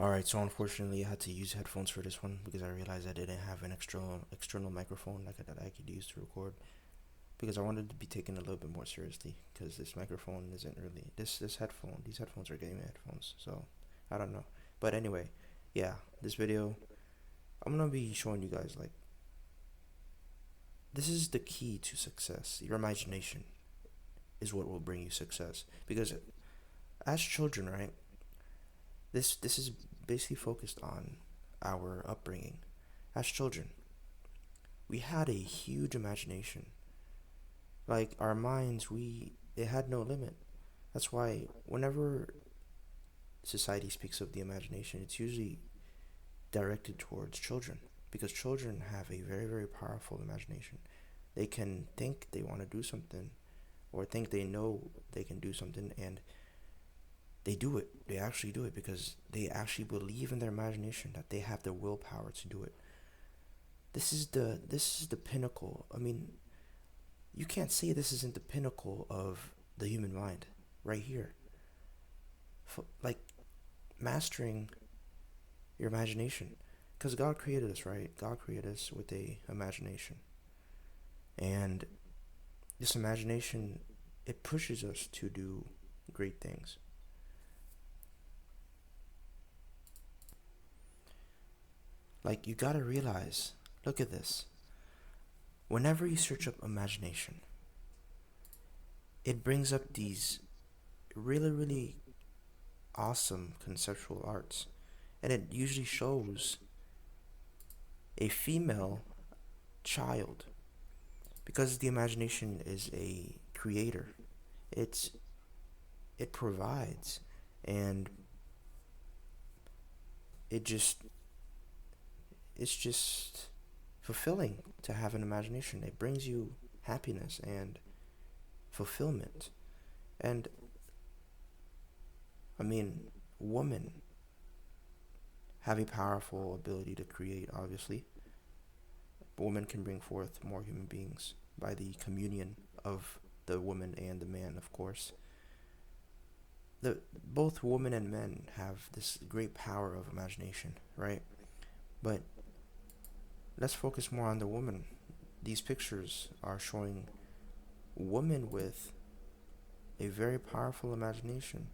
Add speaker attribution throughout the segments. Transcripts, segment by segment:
Speaker 1: Alright, so unfortunately I had to use headphones for this one because I realized I didn't have an external microphone that I could use to record because I wanted to be taken a little bit more seriously because this microphone isn't really these headphones are gaming headphones, so I don't know. But anyway, yeah, this video I'm gonna be showing you guys like this is the key to success. Your imagination is what will bring you success because as children, right? This is basically focused on our upbringing. As children, we had a huge imagination. Like our minds, we it had no limit. That's why whenever society speaks of the imagination, it's usually directed towards children because children have a very powerful imagination. They can think they want to do something or think they know they can do something and they do it. They actually do it because they actually believe in their imagination that they have the willpower to do it. This is the pinnacle. I mean, you can't say this isn't the pinnacle of the human mind right here. Like mastering your imagination because God created us, right? God created us with a imagination. And this imagination it pushes us to do great things. Like you got to realize, look at this. Whenever you search up imagination, it brings up these really awesome conceptual arts. And it usually shows a female child because the imagination is a creator. It's it provides and it just it's just fulfilling to have an imagination. It brings you happiness and fulfillment. And I mean, women have a powerful ability to create, obviously. Women can bring forth more human beings by the communion of the woman and the man, of course. Both women and men have this great power of imagination, right? But let's focus more on the woman. These pictures are showing women with a very powerful imagination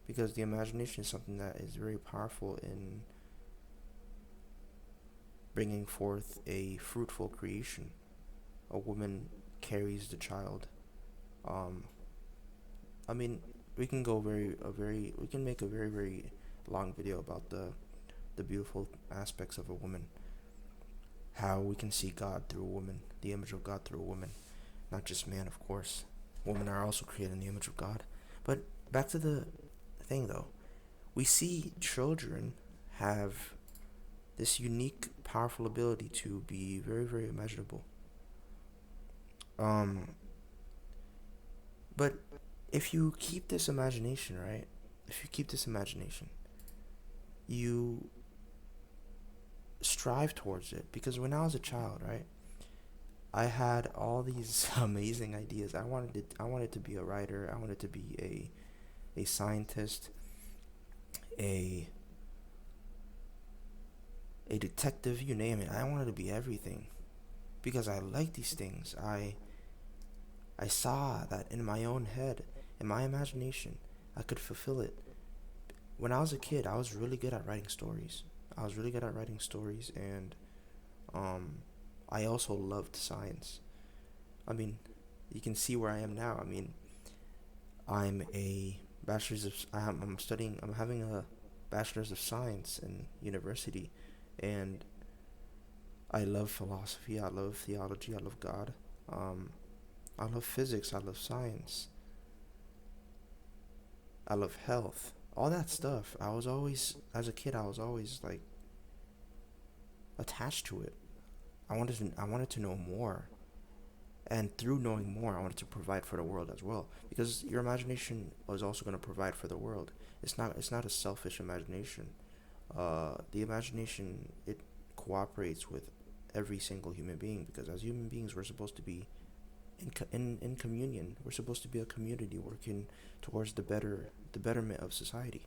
Speaker 1: because the imagination is something that is very powerful in bringing forth a fruitful creation. A woman carries the child. Um, I mean, we can go we can make a very long video about the beautiful aspects of a woman, how we can see God through a woman, the image of God through a woman, not just man, of course. Women are also created in the image of God. But back to the thing though, we see children have this unique, powerful ability to be very imaginable. Um, but if you keep this imagination, right? If you keep this imagination, you strive towards it because when I was a child, right? I had all these amazing ideas. I wanted to be a writer. I wanted to be a scientist, a a detective, you name it. I wanted to be everything because I like these things. I saw that in my own head, in my imagination, I could fulfill it. When I was a kid, I was really good at writing stories. I was really good at writing stories, and um, I also loved science. I mean, you can see where I am now. I mean, I'm a I'm studying. I'm having a bachelor's of science in university, and I love philosophy. I love theology. I love God. Um, I love physics. I love science. I love health. All that stuff. I was always, as a kid, I was always like attached to it. I wanted to know more, and through knowing more, I wanted to provide for the world as well. Because your imagination was also going to provide for the world. It's not a selfish imagination. The imagination it cooperates with every single human being because as human beings we're supposed to be in communion. We're supposed to be a community working towards the betterment of society.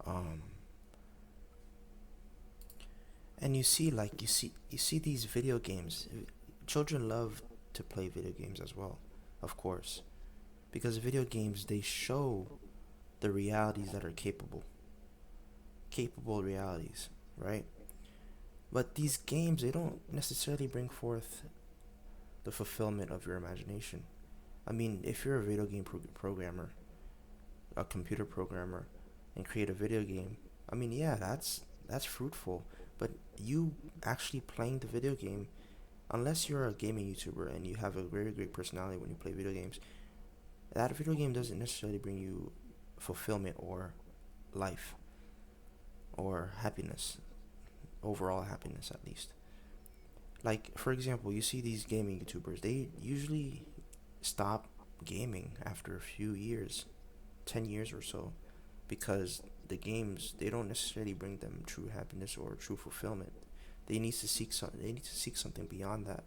Speaker 1: Um, And you see these video games. Children love to play video games as well, of course, because video games, they show the realities that are capable realities, right? But these games, they don't necessarily bring forth the fulfillment of your imagination. I mean, if you're a video game programmer, a computer programmer, and create a video game, I mean, yeah, that's fruitful. But you actually playing the video game, unless you're a gaming YouTuber and you have a very great personality when you play video games, that video game doesn't necessarily bring you fulfillment or life or happiness, overall happiness at least. Like, for example, you see these gaming YouTubers, they usually stop gaming after a few years, 10 years or so, because the games, they don't necessarily bring them true happiness or true fulfillment. They need to seek something beyond that.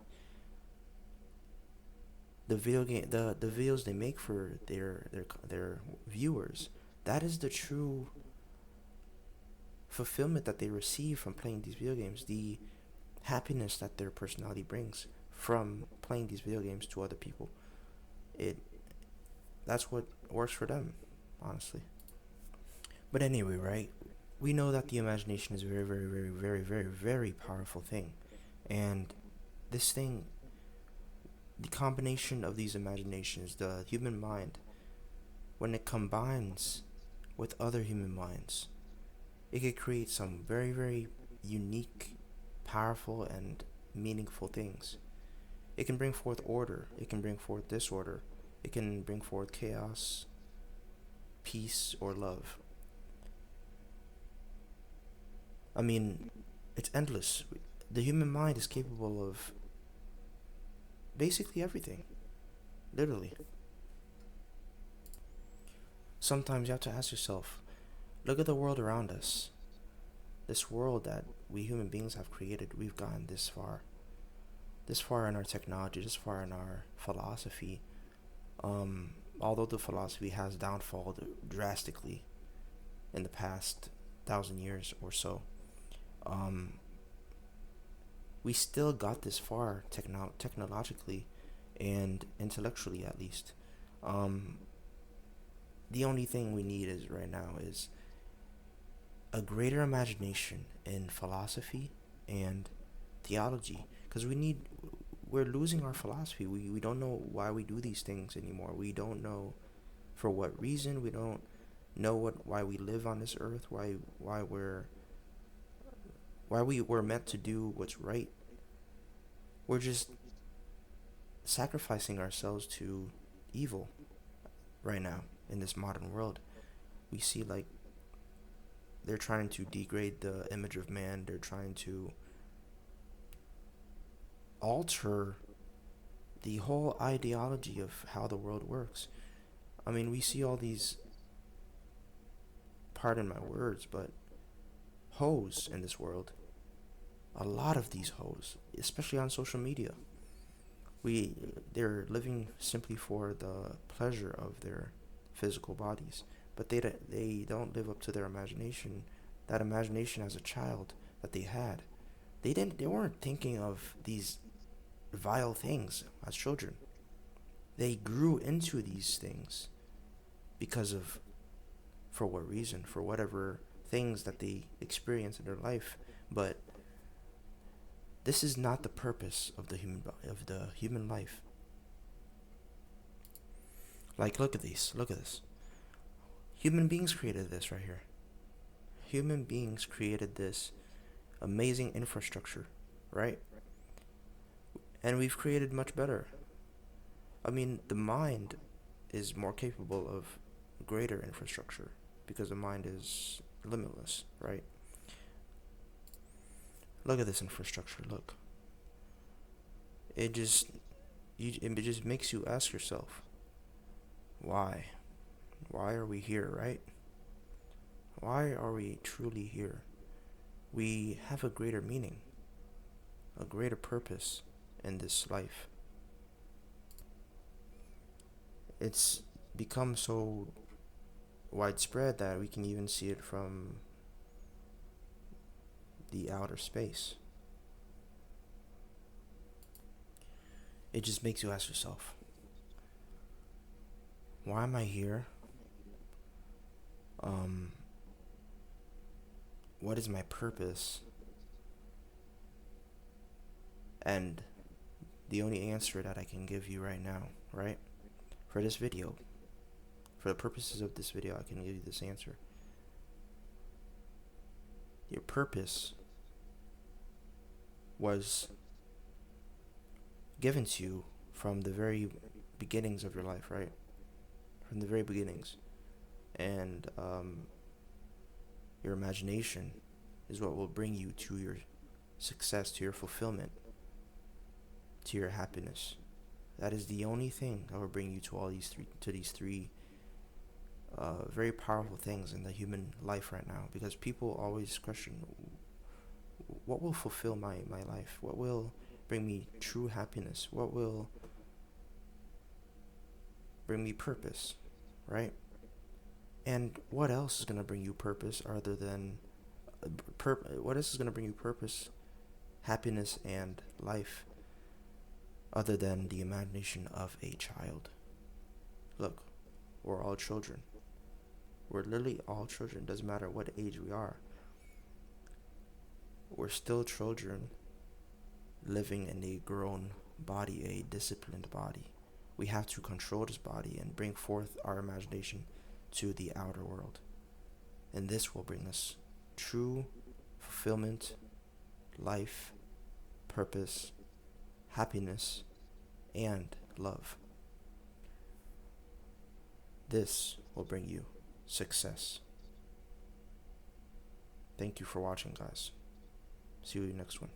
Speaker 1: The videos they make for their viewers, that is the true fulfillment that they receive from playing these video games, the happiness that their personality brings from playing these video games to other people. It That's what works for them, honestly. But anyway, right? We know that the imagination is a very, very, very, very, very, very powerful thing. And this thing, the combination of these imaginations, the human mind, when it combines with other human minds, it could create some very, very unique, powerful, and meaningful things. It can bring forth order, it can bring forth disorder, it can bring forth chaos, peace, or love. I mean, it's endless. The human mind is capable of basically everything, literally. Sometimes you have to ask yourself, look at the world around us. This world that we human beings have created, we've gotten this far. This far in our technology, this far in our philosophy. Although the philosophy has downfalled drastically in the past 1,000 years or so, um, we still got this far technologically and intellectually, at least. Um, the only thing we need is right now is a greater imagination in philosophy and theology, because we're losing our philosophy. We don't know why we do these things anymore. We don't know for what reason. We don't know why we live on this earth, why we were meant to do what's right. We're just sacrificing ourselves to evil right now in this modern world. We see, like, they're trying to degrade the image of man. They're trying to alter the whole ideology of how the world works. I mean, we see all these, pardon my words, but hoes in this world. A lot of these hoes, especially on social media. They're living simply for the pleasure of their physical bodies, but they don't live up to their imagination. That imagination as a child that they had. They weren't thinking of these vile things as children. They grew into these things because of, for what reason, for whatever things that they experience in their life. But this is not the purpose of the human life. Like, look at these. Look at this. Human beings created this right here. Human beings created this amazing infrastructure, right? And we've created much better. I mean, the mind is more capable of greater infrastructure because the mind is limitless, right? Look at this infrastructure. Look. It just it just makes you ask yourself, why? Why are we here, right? Why are we truly here? We have a greater meaning, a greater purpose in this life. It's become so widespread that we can even see it from the outer space. It just makes you ask yourself, why am I here? What is my purpose? And the only answer that I can give you right now, right? For this video, for the purposes of this video, I can give you this answer. Your purpose was given to you from the very beginnings of your life, right? From the very beginnings. And your imagination is what will bring you to your success, to your fulfillment, to your happiness. That is the only thing that will bring you to these three very powerful things in the human life right now. Because people always question, what will fulfill my life? What will bring me true happiness? What will bring me purpose, right? And what else is going to bring you purpose other than what else is going to bring you purpose, happiness, and life other than the imagination of a child? Look, we're all children. We're literally all children. Doesn't matter what age we are. We're still children living in a grown body, a disciplined body. We have to control this body and bring forth our imagination to the outer world. And this will bring us true fulfillment, life, purpose, happiness, and love. This will bring you success. Thank you for watching, guys. See you in the next one.